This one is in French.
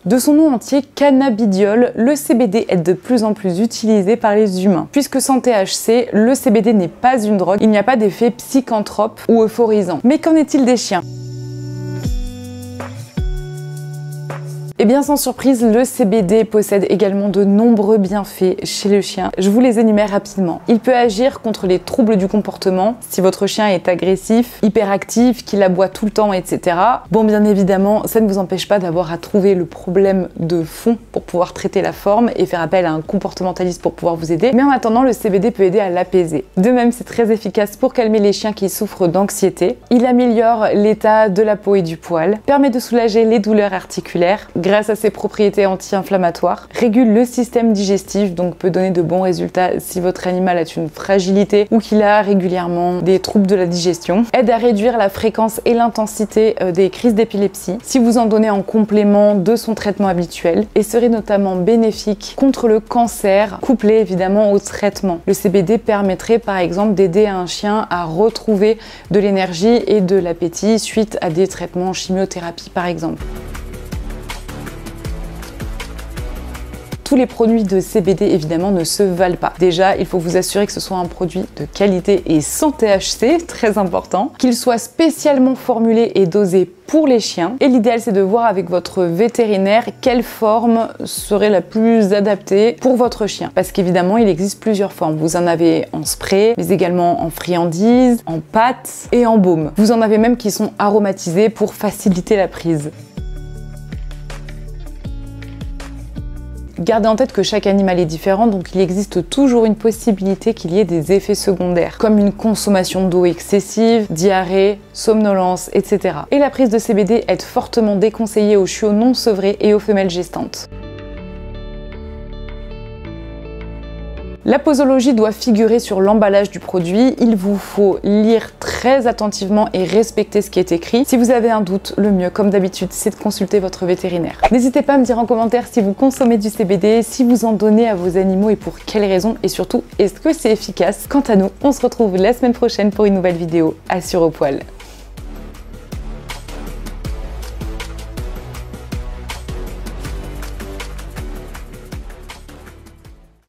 De son nom entier, cannabidiol, le CBD est de plus en plus utilisé par les humains. Puisque sans THC, le CBD n'est pas une drogue, il n'y a pas d'effet psychantrope ou euphorisant. Mais qu'en est-il des chiens ? Et bien sans surprise, le CBD possède également de nombreux bienfaits chez le chien. Je vous les énumère rapidement. Il peut agir contre les troubles du comportement, si votre chien est agressif, hyperactif, qu'il aboie tout le temps, etc. Bon, bien évidemment, ça ne vous empêche pas d'avoir à trouver le problème de fond pour pouvoir traiter la forme et faire appel à un comportementaliste pour pouvoir vous aider. Mais en attendant, le CBD peut aider à l'apaiser. De même, c'est très efficace pour calmer les chiens qui souffrent d'anxiété. Il améliore l'état de la peau et du poil, permet de soulager les douleurs articulaires, grâce à ses propriétés anti-inflammatoires, régule le système digestif, donc peut donner de bons résultats si votre animal a une fragilité ou qu'il a régulièrement des troubles de la digestion, aide à réduire la fréquence et l'intensité des crises d'épilepsie si vous en donnez en complément de son traitement habituel, et serait notamment bénéfique contre le cancer, couplé évidemment au traitement. Le CBD permettrait par exemple d'aider un chien à retrouver de l'énergie et de l'appétit suite à des traitements en chimiothérapie par exemple. Tous les produits de CBD évidemment ne se valent pas. Déjà, il faut vous assurer que ce soit un produit de qualité et sans THC, très important, qu'il soit spécialement formulé et dosé pour les chiens. Et l'idéal, c'est de voir avec votre vétérinaire quelle forme serait la plus adaptée pour votre chien. Parce qu'évidemment, il existe plusieurs formes. Vous en avez en spray, mais également en friandises, en pâte et en baume. Vous en avez même qui sont aromatisés pour faciliter la prise. Gardez en tête que chaque animal est différent, donc il existe toujours une possibilité qu'il y ait des effets secondaires, comme une consommation d'eau excessive, diarrhée, somnolence, etc. Et la prise de CBD est fortement déconseillée aux chiots non sevrés et aux femelles gestantes. La posologie doit figurer sur l'emballage du produit, il vous faut lire très attentivement et respecter ce qui est écrit. Si vous avez un doute, le mieux, comme d'habitude, c'est de consulter votre vétérinaire. N'hésitez pas à me dire en commentaire si vous consommez du CBD, si vous en donnez à vos animaux et pour quelles raisons, et surtout, est-ce que c'est efficace? Quant à nous, on se retrouve la semaine prochaine pour une nouvelle vidéo à Sur au Poil.